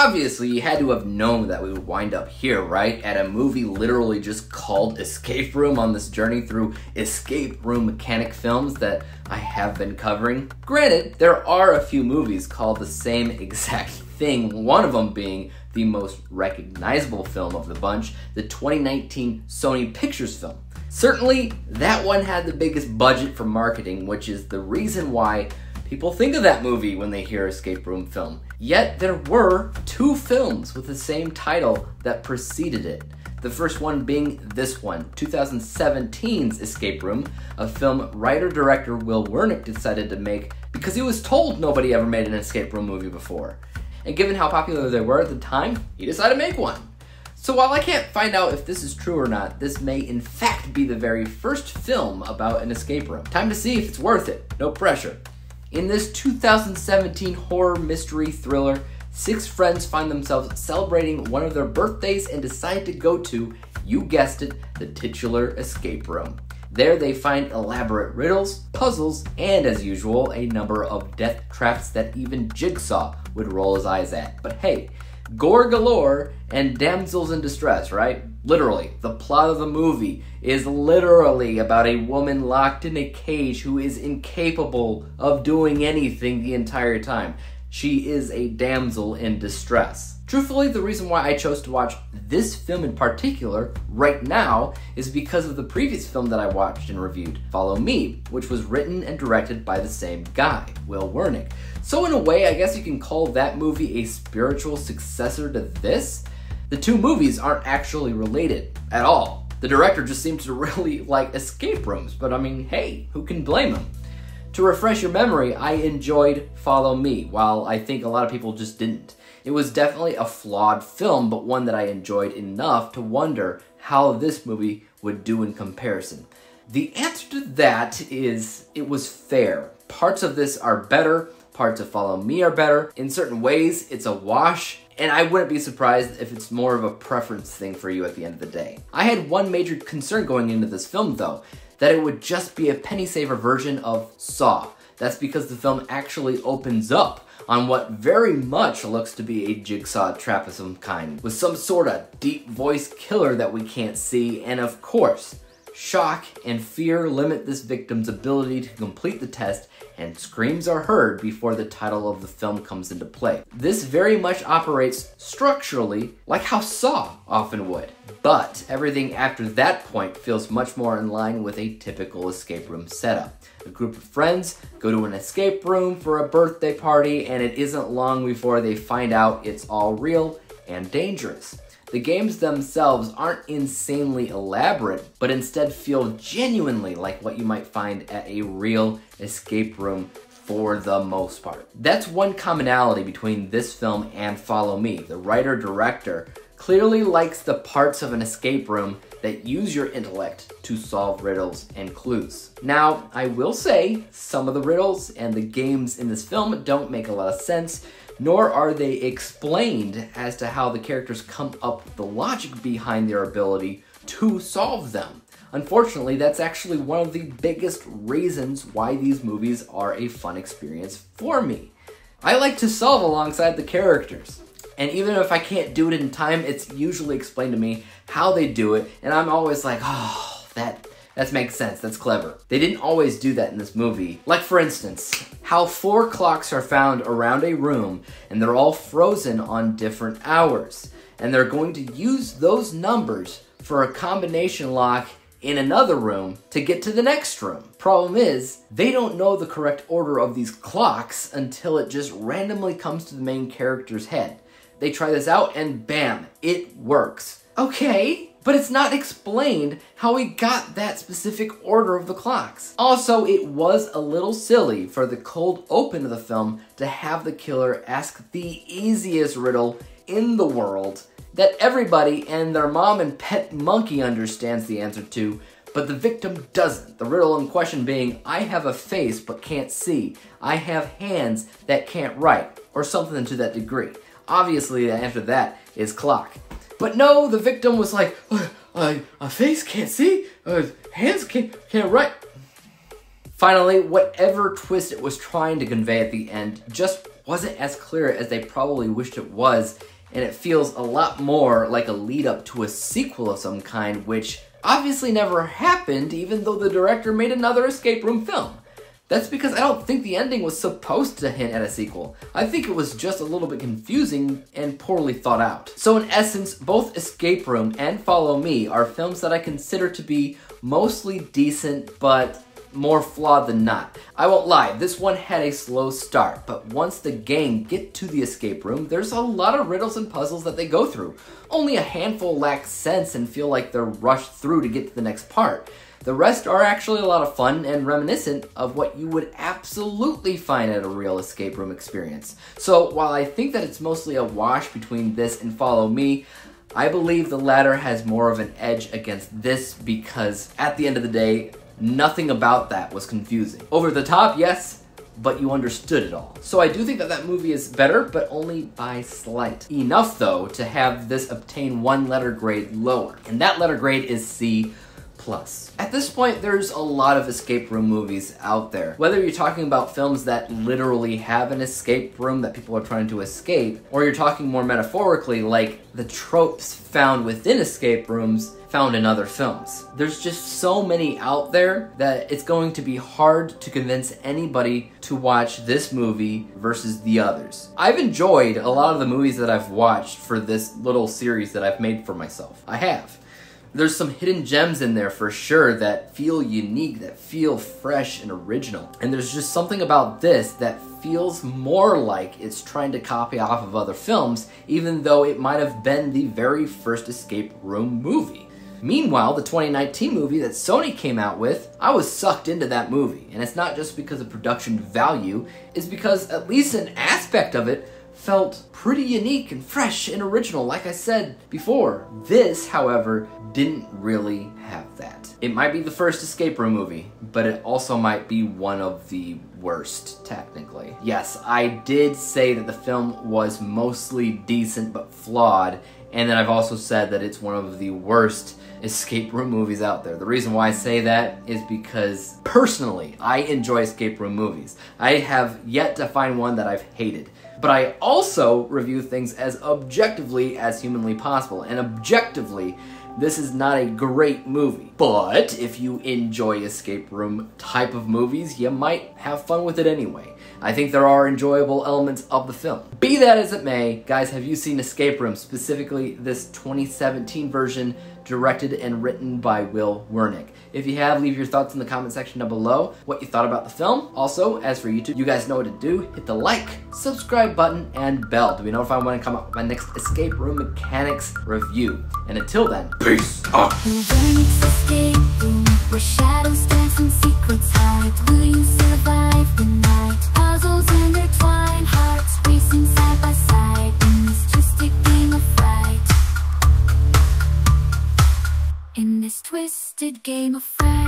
Obviously, you had to have known that we would wind up here, right? At a movie literally just called Escape Room on this journey through escape room mechanic films that I have been covering. Granted, there are a few movies called the same exact thing, one of them being the most recognizable film of the bunch, the 2019 Sony Pictures film. Certainly, that one had the biggest budget for marketing, which is the reason why people think of that movie when they hear escape room film. Yet there were two films with the same title that preceded it. The first one being this one, 2017's Escape Room, a film writer-director Will Wernick decided to make because he was told nobody ever made an escape room movie before. And given how popular they were at the time, he decided to make one. So while I can't find out if this is true or not, this may in fact be the very first film about an escape room. Time to see if it's worth it. No pressure. In this 2017 horror mystery thriller, 6 friends find themselves celebrating one of their birthdays and decide to go to, you guessed it, the titular escape room. There they find elaborate riddles, puzzles, and as usual, a number of death traps that even Jigsaw would roll his eyes at. But hey, gore galore and damsels in distress, right? Literally, the plot of the movie is literally about a woman locked in a cage who is incapable of doing anything the entire time. She is a damsel in distress. Truthfully, the reason why I chose to watch this film in particular right now is because of the previous film that I watched and reviewed, Follow Me, which was written and directed by the same guy, Will Wernick. So in a way, I guess you can call that movie a spiritual successor to this. The two movies aren't actually related at all. The director just seems to really like escape rooms, but I mean, hey, who can blame him? To refresh your memory, I enjoyed Follow Me, while I think a lot of people just didn't. It was definitely a flawed film, but one that I enjoyed enough to wonder how this movie would do in comparison. The answer to that is, it was fair. Parts of this are better, parts of Follow Me are better. In certain ways, it's a wash, and I wouldn't be surprised if it's more of a preference thing for you at the end of the day. I had one major concern going into this film though, that it would just be a penny saver version of Saw. That's because the film actually opens up on what very much looks to be a jigsaw trap of some kind, with some sort of deep voice killer that we can't see, and of course, shock and fear limit this victim's ability to complete the test, and screams are heard before the title of the film comes into play. This very much operates structurally like how Saw often would, but everything after that point feels much more in line with a typical escape room setup. A group of friends go to an escape room for a birthday party, and it isn't long before they find out it's all real and dangerous. The games themselves aren't insanely elaborate, but instead feel genuinely like what you might find at a real escape room for the most part. That's one commonality between this film and Follow Me. The writer-director clearly likes the parts of an escape room that use your intellect to solve riddles and clues. Now, I will say, some of the riddles and the games in this film don't make a lot of sense, nor are they explained as to how the characters come up with the logic behind their ability to solve them. Unfortunately, that's actually one of the biggest reasons why these movies are a fun experience for me. I like to solve alongside the characters. And even if I can't do it in time, it's usually explained to me how they do it, and I'm always like, oh, that makes sense, that's clever. They didn't always do that in this movie. Like for instance, how 4 clocks are found around a room, and they're all frozen on different hours. And they're going to use those numbers for a combination lock in another room to get to the next room. Problem is, they don't know the correct order of these clocks until it just randomly comes to the main character's head. They try this out and bam, it works. Okay, but it's not explained how we got that specific order of the clocks. Also, it was a little silly for the cold open of the film to have the killer ask the easiest riddle in the world that everybody and their mom and pet monkey understands the answer to, but the victim doesn't. The riddle in question being, I have a face but can't see. I have hands that can't write, or something to that degree. Obviously, the answer to that is clock. But no, the victim was like, a face can't see, hands can't write. Finally, whatever twist it was trying to convey at the end just wasn't as clear as they probably wished it was, and it feels a lot more like a lead up to a sequel of some kind, which obviously never happened, even though the director made another escape room film. That's because I don't think the ending was supposed to hint at a sequel. I think it was just a little bit confusing and poorly thought out. So in essence, both Escape Room and Follow Me are films that I consider to be mostly decent, but more flawed than not. I won't lie, this one had a slow start, but once the gang get to the escape room, there's a lot of riddles and puzzles that they go through. Only a handful lack sense and feel like they're rushed through to get to the next part. The rest are actually a lot of fun and reminiscent of what you would absolutely find at a real escape room experience. So while I think that it's mostly a wash between this and Follow Me, I believe the latter has more of an edge against this because at the end of the day, nothing about that was confusing. Over the top, yes, but you understood it all. So I do think that that movie is better, but only by slight. Enough though to have this obtain one letter grade lower, and that letter grade is C+. At this point, there's a lot of escape room movies out there. Whether you're talking about films that literally have an escape room that people are trying to escape, or you're talking more metaphorically like the tropes found within escape rooms found in other films. There's just so many out there that it's going to be hard to convince anybody to watch this movie versus the others. I've enjoyed a lot of the movies that I've watched for this little series that I've made for myself. I have. There's some hidden gems in there for sure that feel unique, that feel fresh and original. And there's just something about this that feels more like it's trying to copy off of other films, even though it might have been the very first escape room movie. Meanwhile, the 2019 movie that Sony came out with, I was sucked into that movie. And it's not just because of production value, it's because at least an aspect of it felt pretty unique and fresh and original, like I said before. This, however, didn't really have that. It might be the first escape room movie, but it also might be one of the worst, technically. Yes, I did say that the film was mostly decent but flawed, and then I've also said that it's one of the worst escape room movies out there. The reason why I say that is because, personally, I enjoy escape room movies. I have yet to find one that I've hated. But I also review things as objectively as humanly possible, and objectively, this is not a great movie. But if you enjoy escape room type of movies, you might have fun with it anyway. I think there are enjoyable elements of the film. Be that as it may, guys, have you seen Escape Room, specifically this 2017 version directed and written by Will Wernick? If you have, leave your thoughts in the comment section down below, what you thought about the film. Also, as for YouTube, you guys know what to do. Hit the like, subscribe button, and bell to be notified when I come up with my next Escape Room Mechanics review. And until then, peace out. Escape room, where shadows dance and secrets hide. Will you survive the night? Puzzles intertwine, hearts racing side by side in this twisted game of fright. In this twisted game of fright.